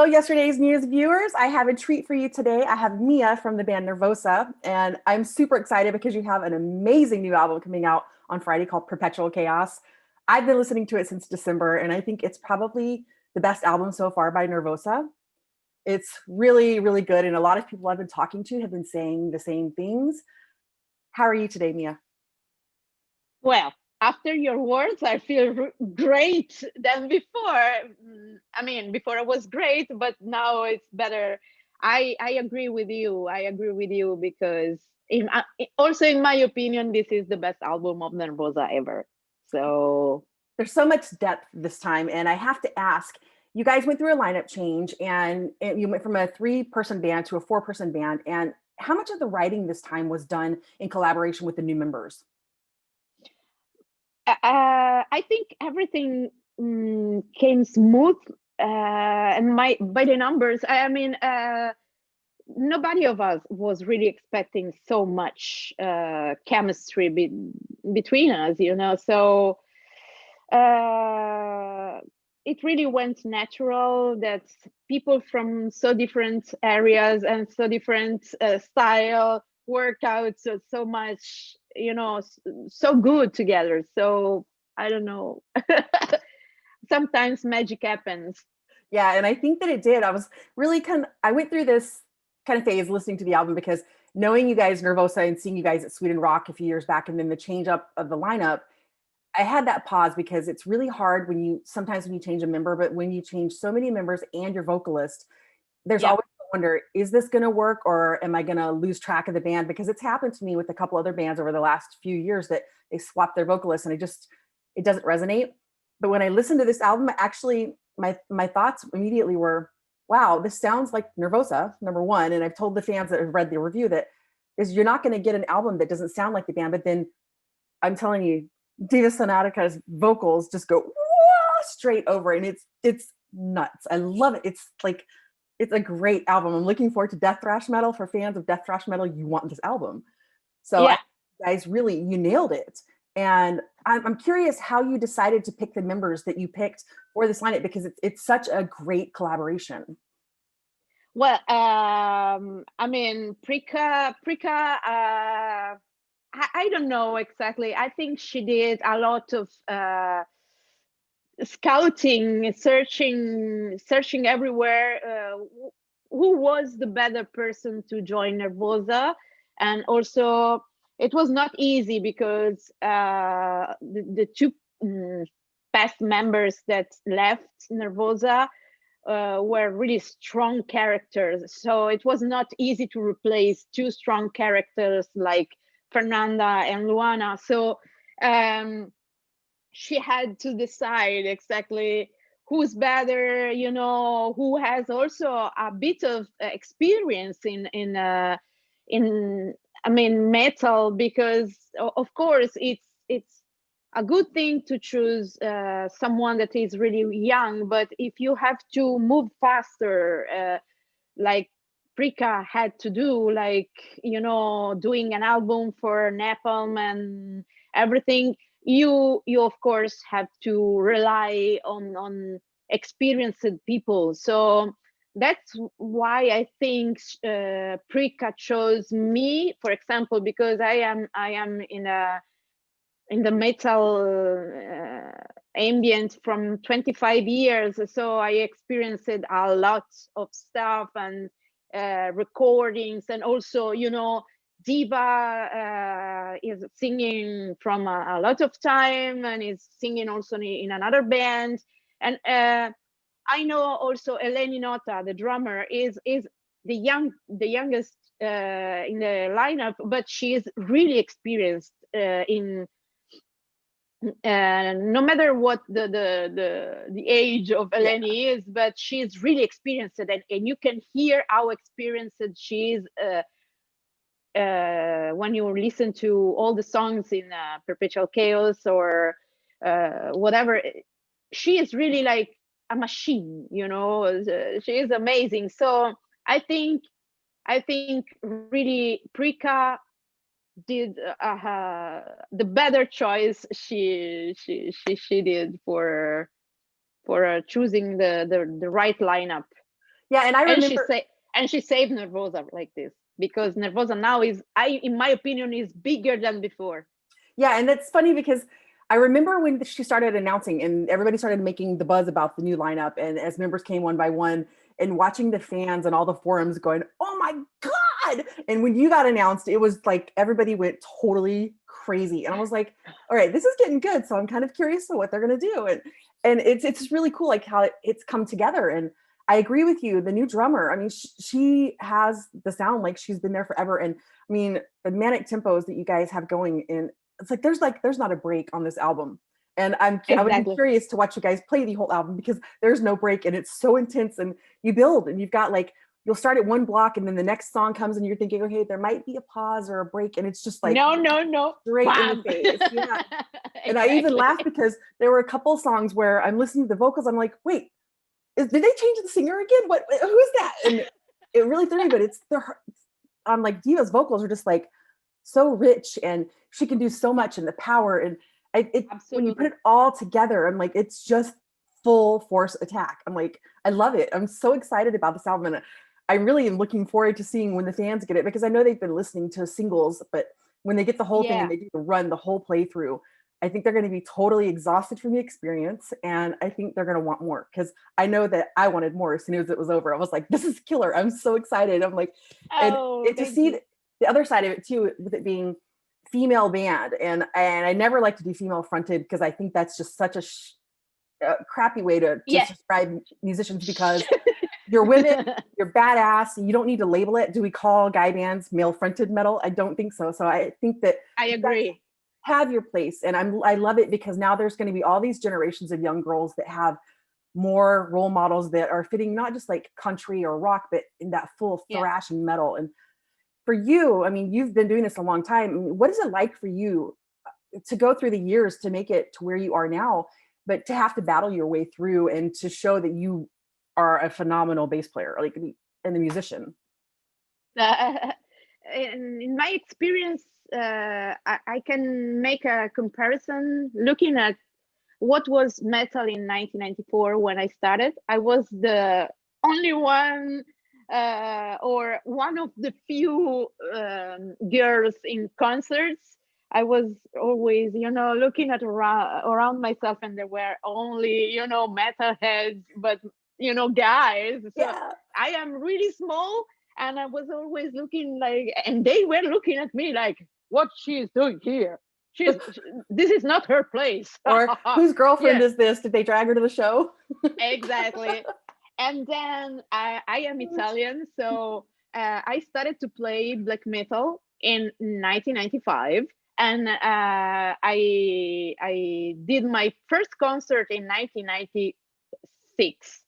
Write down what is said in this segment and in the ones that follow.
Hello, Yesterday's News viewers. I have a treat for you today. I have Mia from the band Nervosa, and I'm super excited because you have an amazing new album coming out on Friday called Perpetual Chaos. I've been listening to it since December, and I think it's probably the best album so far by Nervosa. It's really, really good, and a lot of people I've been talking to have been saying the same things. How are you today, Mia? Well, after your words, I feel great than before. Before it was great, but now it's better. I agree with you. I agree with you because also in my opinion, this is the best album of Nervosa ever. So There's so much depth this time, and I have to ask, you guys went through a lineup change, and you went from a three-person band to a four-person band, and how much of the writing this time was done in collaboration with the new members? I think everything came smooth and by the numbers. Nobody of us was really expecting so much chemistry between us, so it really went natural that people from so different areas and so different style worked out so much, so good together. So I don't know. Sometimes magic happens. Yeah, and I think that it did. I was really I went through this kind of phase listening to the album because knowing you guys, Nervosa, and seeing you guys at Sweden Rock a few years back, and then the change up of the lineup, I had that pause because it's really hard sometimes when you change a member, but when you change so many members and your vocalist, there's Yeah. always a wonder, is this going to work or am I going to lose track of the band? Because it's happened to me with a couple other bands over the last few years that they swapped their vocalists and it doesn't resonate. But when I listened to this album, actually my thoughts immediately were, wow, this sounds like Nervosa, number one. And I've told the fans that have read the review that is you're not going to get an album that doesn't sound like the band. But then I'm telling you, Diva Sonatica's vocals just go straight over, and it's nuts. I love it. It's a great album. I'm looking forward to death thrash metal. For fans of death thrash metal, you want this album. So Yeah. guys, really, you nailed it. And I'm curious how you decided to pick the members that you picked for this lineup because it's such a great collaboration. Well, Prika, I don't know exactly. I think she did a lot of scouting, searching everywhere. Who was the better person to join Nervosa? And also, it was not easy because the two past members that left Nervosa were really strong characters. So it was not easy to replace two strong characters like Fernanda and Luana. So she had to decide exactly who's better, who has also a bit of experience in metal, because of course it's a good thing to choose someone that is really young, but if you have to move faster, like Prika had to do, like doing an album for Napalm and everything, you of course have to rely on experienced people. So that's why I think Prika chose me, for example, because I am in the metal ambient from 25 years, so I experienced a lot of stuff and recordings, and also Diva is singing from a lot of time and is singing also in another band, and I know also Eleni Nota, the drummer, is the youngest in the lineup, but she is really experienced in no matter what the age of Yeah. Eleni is, but she's really experienced, and you can hear how experienced she is when you listen to all the songs in Perpetual Chaos or whatever. She is really like a machine, she is amazing. So I think really Prika did the better choice. She did for choosing the right lineup. Yeah, and I And remember, she saved Nervosa like this, because Nervosa now is, in my opinion, is bigger than before. yeah, and it's funny because I remember when she started announcing and everybody started making the buzz about the new lineup, and as members came one by one, and watching the fans and all the forums going, "Oh my God!" And when you got announced, it was like everybody went totally crazy, and I was like, "All right, this is getting good." So I'm kind of curious to what they're gonna do, and it's really cool, like how it's come together. And I agree with you. The new drummer, I mean, she has the sound like she's been there forever, and I mean, the manic tempos that you guys have going in, it's like there's not a break on this album. And I would be Exactly. curious to watch you guys play the whole album because there's no break and it's so intense, and you build and you've got like, you'll start at one block and then the next song comes and you're thinking, okay, there might be a pause or a break, and it's just like No, no, no. straight in the Bam. face. Yeah. And I even Exactly. laughed because there were a couple songs where I'm listening to the vocals, I'm like, wait, did they change the singer again? Who is that? And it really threw me, but it's I'm like, Diva's vocals are just like so rich, and she can do so much, and the power, and when you put Absolutely. it all together, I'm like, it's just full force attack. I'm like, I love it. I'm so excited about this album, and I really am looking forward to seeing when the fans get it, because I know they've been listening to singles, but when they get the whole thing and Yeah. they do the run, the whole playthrough, I think they're going to be totally exhausted from the experience, and I think they're going to want more, because I know that I wanted more as soon as it was over. I was like, this is killer. I'm so excited. I'm like, and Oh, to thank see you. the other side of it too, with it being female band, and I never like to do female fronted because I think that's just such a crappy way to Yeah. describe musicians, because you're women, you're badass, you don't need to label it. Do we call guy bands male fronted metal? I don't think so. So I think that I you guys agree. have your place, and I love it because now there's going to be all these generations of young girls that have more role models that are fitting, not just like country or rock, but in that full Yeah. thrash and metal. And for you, I mean, you've been doing this a long time. I mean, what is it like for you to go through the years to make it to where you are now, but to have to battle your way through and to show that you are a phenomenal bass player, like, and a musician? Uh, in my experience, I can make a comparison looking at what was metal in 1994 when I started. I was the only one, or one of the few girls in concerts. I was always, looking at around myself, and there were only, metalheads, but guys. So Yeah. I am really small, and I was always looking like, and they were looking at me like, what she is doing here? This is not her place. Or whose girlfriend Yeah, is this? Did they drag her to the show? exactly. And then I am Italian, so I started to play black metal in 1995, and I did my first concert in 1996.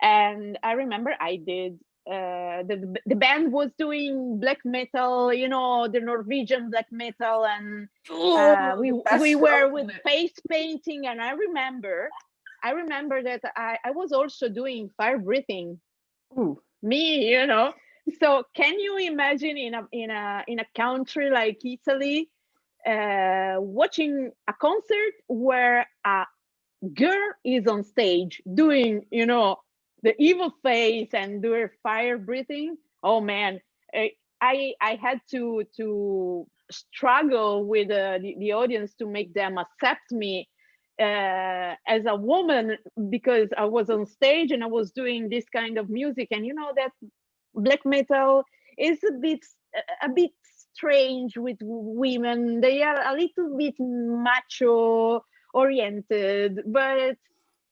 And I remember I did. The band was doing black metal, the Norwegian black metal, and Oh, we the best we show, were with isn't it? face painting. And I remember that I was also doing fire breathing. Ooh, Me. So can you imagine in a country like Italy, watching a concert where a girl is on stage doing, the evil face and do her fire breathing? Oh man, I had to struggle with the audience to make them accept me as a woman, because I was on stage and I was doing this kind of music. And that black metal is a bit strange with women. They are a little bit macho oriented, but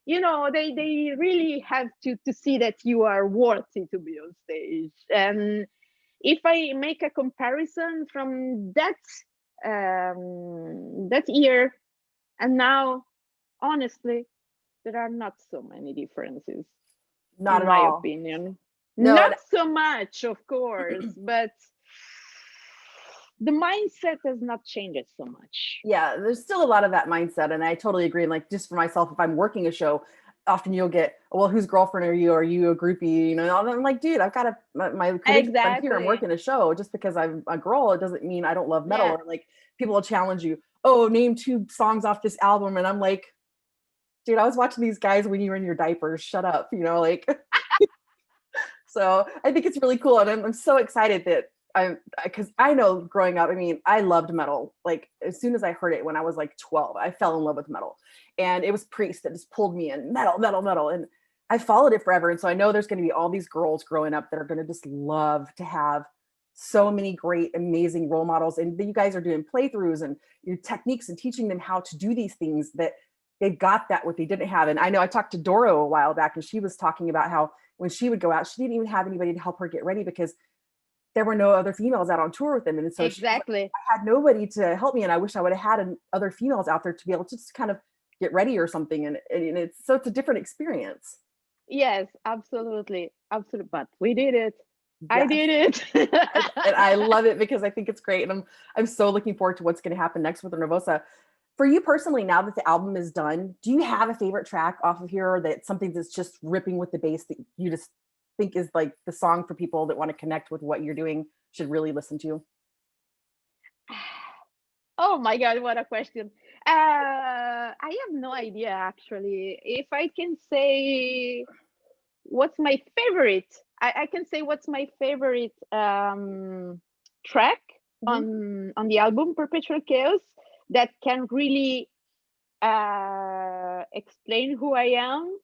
they really have to see that you are worthy to be on stage. And if I make a comparison from that year and now, honestly, there are not so many differences, not in at my all. opinion. No, Not and so much, of course, but the mindset has not changed so much. yeah, there's still a lot of that mindset, and I totally agree. And like, just for myself, if I'm working a show, often you'll get, well, whose girlfriend are you? Are you a groupie? And I'm like, dude, I've got my credentials, I'm here, I'm Exactly. working a show. Just because I'm a girl, it doesn't mean I don't love metal. Yeah. Or like, people will challenge you, oh, name 2 songs off this album, and I'm like, dude, I was watching these guys when you were in your diapers, shut up, like. So I think it's really cool. And I'm so excited that because I know growing up, I mean, I loved metal. Like as soon as I heard it when I was like 12, I fell in love with metal. And it was Priest that just pulled me in, metal, metal, metal. And I followed it forever. And so I know there's going to be all these girls growing up that are going to just love to have so many great, amazing role models. And you guys are doing playthroughs and your techniques and teaching them how to do these things that they've got that what they didn't have. And I know I talked to Doro a while back and she was talking about how when she would go out, she didn't even have anybody to help her get ready because there were no other females out on tour with them. And so she was like, Exactly. I had nobody to help me. And I wish I would have had other females out there to be able to just kind of get ready or something. And it's a different experience. Yes, absolutely. Absolutely. But we did it. I Yes. did it. And I love it because I think it's great. And I'm so looking forward to what's going to happen next with Nervosa. For you personally, now that the album is done, do you have a favorite track off of here, or that something that's just ripping with the bass that you just think is like the song for people that want to connect with what you're doing should really listen to? Oh my God, what a question. I have no idea actually. If I can say what's my favorite, I can say what's my favorite track on the album Perpetual Chaos that can really explain who I am.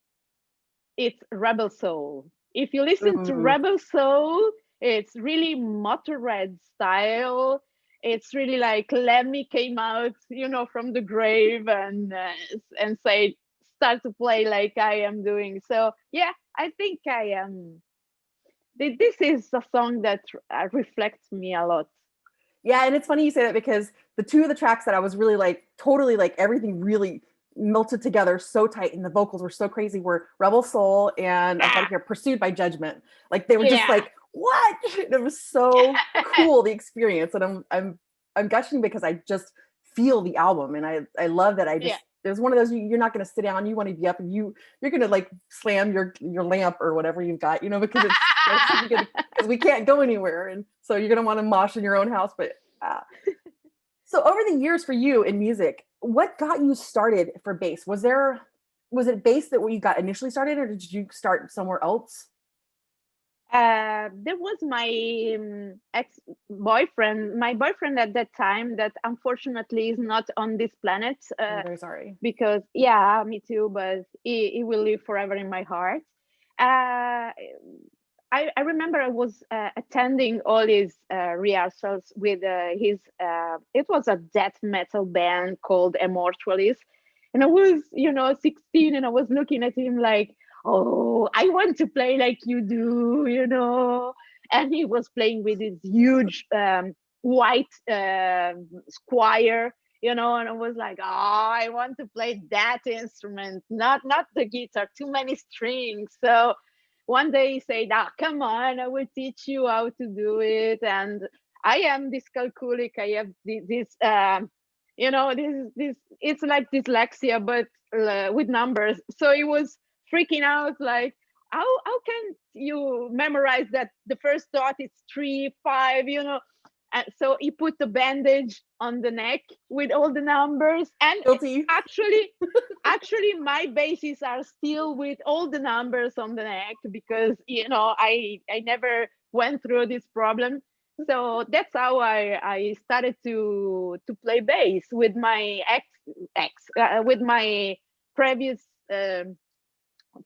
It's Rebel Soul. If you listen to Rebel Soul, it's really Motorhead style. It's really like Lemmy came out, you know, from the grave and say, start to play like I am doing. So yeah, I think I am. This is a song that reflects me a lot. Yeah, and it's funny you say that because the two of the tracks that I was really like, totally like everything really melted together so tight and the vocals were so crazy were Rebel Soul and I've got here Pursued by Judgment. Like they were just like, what? It was so cool, the experience. And I'm gushing because I just feel the album and I love that. It was one of those you're not going to sit down, you want to be up and you're going to like slam your lamp or whatever you've got, you know, because it's because we can't go anywhere, and so you're going to want to mosh in your own house. But so over the years for you in music, what got you started for bass? Was it bass that you got initially started, or did you start somewhere else? There was my ex-boyfriend, my boyfriend at that time, that unfortunately is not on this planet. I'm very sorry. Because yeah, me too, but he will live forever in my heart. I remember I was attending all his rehearsals with his, it was a death metal band called Immortalis. And I was, 16 and I was looking at him like, oh, I want to play like you do, And he was playing with this huge white squire, and I was like, oh, I want to play that instrument, not the guitar, too many strings. So one day he said, come on, I will teach you how to do it. And I am dyscalculic. I have this it's like dyslexia, but with numbers. So he was freaking out like, how can you memorize that the first dot is 3, 5, And so he put the bandage on the neck with all the numbers. And Guilty. actually my basses are still with all the numbers on the neck because I never went through this problem. So that's how I started to play bass with my with my previous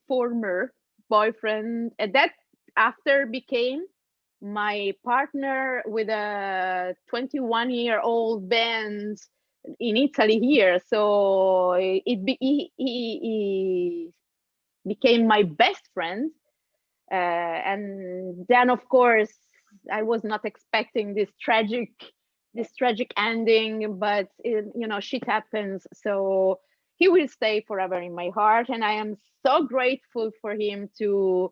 former boyfriend, and that after became my partner with a 21-year-old band in Italy here. So he became my best friend. And then, of course, I was not expecting this tragic ending, but shit happens. So he will stay forever in my heart, and I am so grateful for him to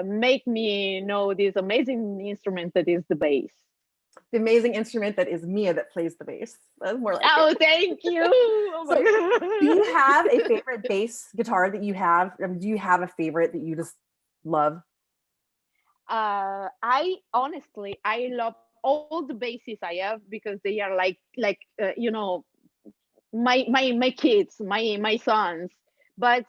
make me know this amazing instrument that is the bass. The amazing instrument that is Mia that plays the bass. That's more like it. Thank you. Oh so, do you have a favorite bass guitar that you have? Do you have a favorite that you just love? I honestly, I love all the basses I have because they are like my kids, my sons. But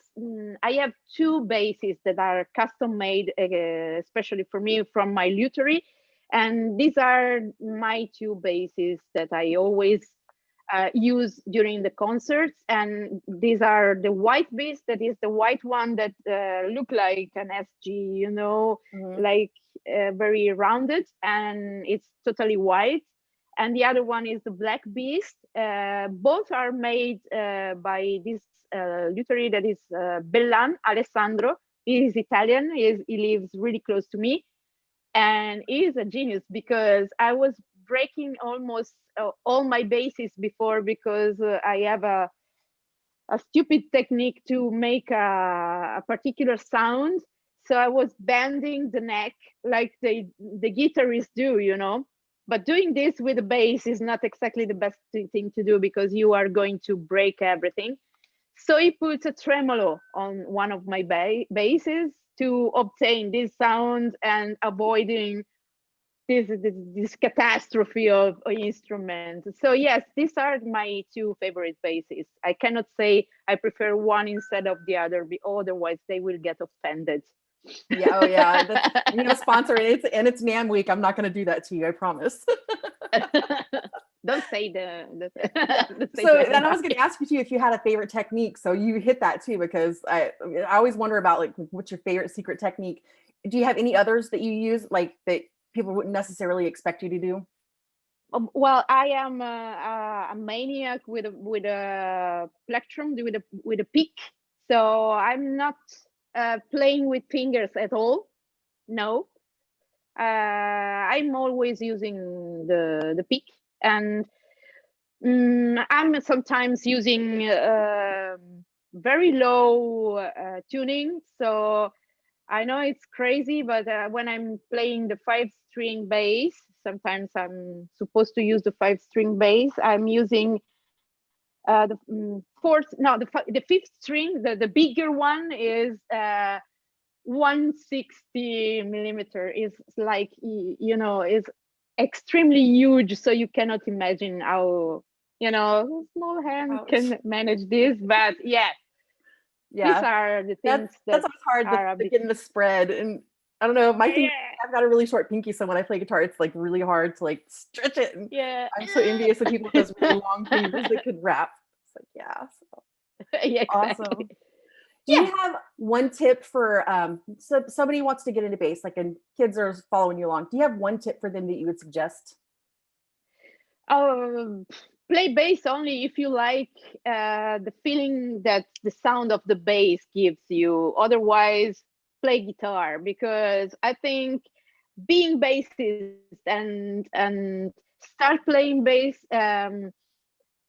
I have two basses that are custom made, especially for me from my lutherie. And these are my two basses that I always use during the concerts. And these are the white bass, that is the white one that look like an SG, you know, like very rounded, and it's totally white. And the other one is the black beast. Both are made by this lutherie that is Bellan Alessandro. He is Italian. He lives really close to me, and he is a genius, because I was breaking almost all my bases before, because I have a stupid technique to make a particular sound. So I was bending the neck like the guitarists do, you know. But doing this with the bass is not exactly the best thing to do, because you are going to break everything. So he puts a tremolo on one of my basses to obtain this sound and avoiding this catastrophe of instruments. So yes, these are my two favorite basses. I cannot say I prefer one instead of the other, otherwise they will get offended. Yeah, oh yeah. That's, you know, sponsor it. It's NAMM week. I'm not going to do that to you. I promise. Don't say the so then I was going to ask you too if you had a favorite technique. So you hit that too, because I always wonder about like what's your favorite secret technique. Do you have any others that you use like that people wouldn't necessarily expect you to do? Well, I am a maniac with a plectrum, with a pick. So I'm not playing with fingers at all. No, I'm always using the pick, and I'm sometimes using very low tuning. So I know it's crazy, but when I'm playing the 5-string bass, sometimes I'm supposed to use the 5-string bass. I'm using the fifth string. The bigger one is 160 millimeter. Is like, you know, is extremely huge. So you cannot imagine how, you know, small hand can manage this. But yeah. Yeah, these are the things that's hard, getting the spread. And I don't know, my finger, I've got a really short pinky, so when I play guitar, it's like really hard to like stretch it. And yeah, I'm so envious of people with those really long fingers that could rap. It's like, yeah, so. Yeah, exactly. Awesome. Do you have one tip for so somebody wants to get into bass, like, and kids are following you along? Do you have one tip for them that you would suggest? Play bass only if you like the feeling that the sound of the bass gives you. Otherwise, play guitar, because I think being bassist and start playing bass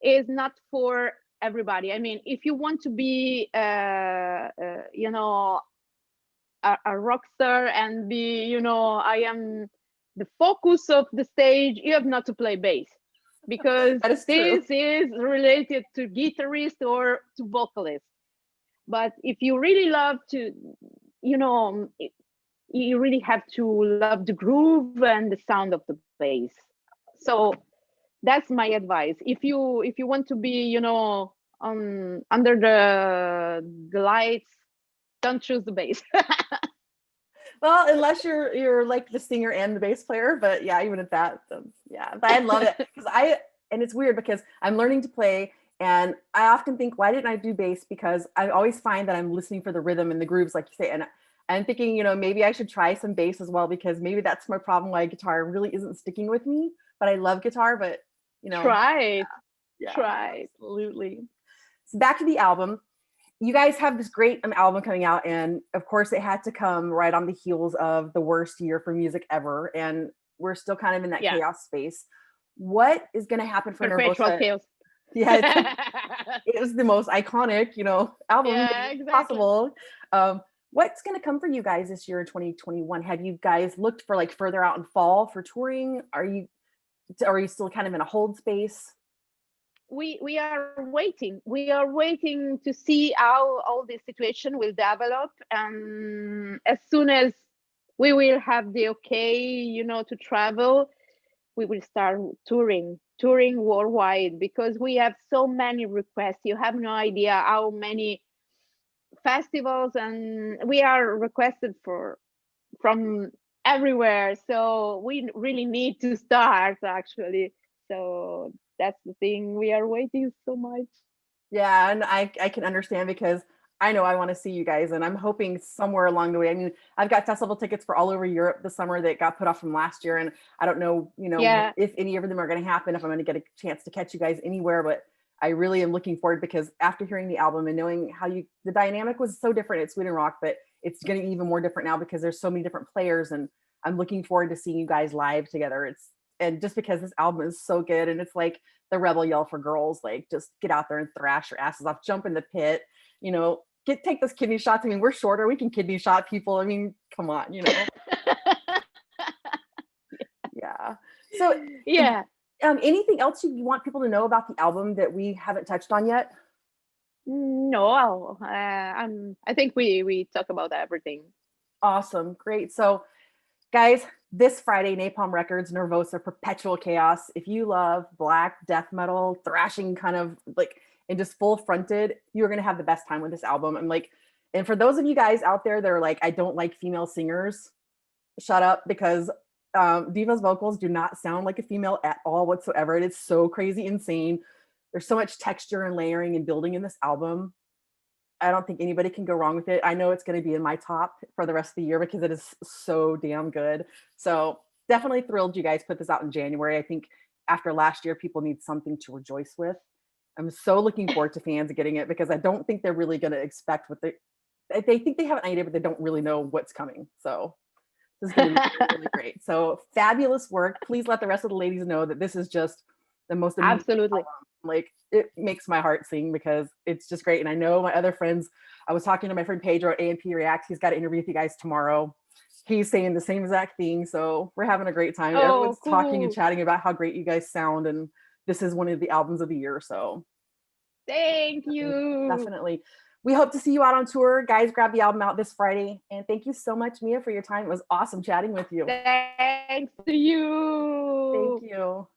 is not for everybody. I mean, if you want to be, you know, a rock star and be, you know, I am the focus of the stage, you have not to play bass, because this is related to guitarist or to vocalist. But if you really love to, you know, you really have to love the groove and the sound of the bass. So that's my advice. If you want to be, you know, under the lights, don't choose the bass. Well, unless you're like the singer and the bass player, but yeah, even at that, yeah, but I love it because and it's weird because I'm learning to play, and I often think, why didn't I do bass? Because I always find that I'm listening for the rhythm and the grooves, like you say, and I'm thinking, you know, maybe I should try some bass as well, because maybe that's my problem, why guitar really isn't sticking with me. But I love guitar, but you know, try absolutely. So back to the album. You guys have this great album coming out, and of course it had to come right on the heels of the worst year for music ever, and we're still kind of in that chaos space. What is going to happen for Perpetual Nervosa? Chaos. Yeah, it was the most iconic, you know, album possible. What's going to come for you guys this year in 2021? Have you guys looked for like further out in fall for touring? Are you still kind of in a hold space? We are waiting. We are waiting to see how all this situation will develop, and as soon as we will have the okay, you know, to travel, we will start touring worldwide, because we have so many requests. You have no idea how many festivals, and we are requested from everywhere. So we really need to start actually. So that's the thing. We are waiting so much. Yeah, and I can understand because I know I want to see you guys, and I'm hoping somewhere along the way. I mean, I've got festival tickets for all over Europe this summer that got put off from last year, and I don't know, Yeah. if any of them are going to happen, if I'm going to get a chance to catch you guys anywhere, but I really am looking forward because after hearing the album and knowing how the dynamic was so different at Sweden Rock, but it's going to be even more different now because there's so many different players, and I'm looking forward to seeing you guys live together. And just because this album is so good, and it's like the rebel yell for girls, like just get out there and thrash your asses off, jump in the pit, take those kidney shots. I mean, we're shorter, we can kidney shot people. I mean, come on. Yeah. So Yeah. anything else you want people to know about the album that we haven't touched on yet? No, I think we talk about everything. Awesome. Great. So guys, this Friday, Napalm Records, Nervosa, Perpetual Chaos. If you love black death metal, thrashing kind of like, and just full fronted, you're going to have the best time with this album. And for those of you guys out there that are like, I don't like female singers, shut up, because Diva's vocals do not sound like a female at all whatsoever. It is so crazy insane. There's so much texture and layering and building in this album. I don't think anybody can go wrong with it. I know it's going to be in my top for the rest of the year because it is so damn good. So definitely thrilled you guys put this out in January. I think after last year, people need something to rejoice with. I'm so looking forward to fans getting it because I don't think they're really going to expect what they think they have an idea, but they don't really know what's coming. So this is going to be really, really great. So fabulous work. Please let the rest of the ladies know that this is just the most amazing Absolutely album. Like, it makes my heart sing because it's just great. And I know my other friends, I was talking to my friend Pedro at AMP React. He's got to interview with you guys tomorrow. He's saying the same exact thing. So we're having a great time. Everyone's cool. talking and chatting about how great you guys sound. And this is one of the albums of the year. So thank you. Definitely. We hope to see you out on tour. Guys, grab the album out this Friday. And thank you so much, Mia, for your time. It was awesome chatting with you. Thanks to you. Thank you.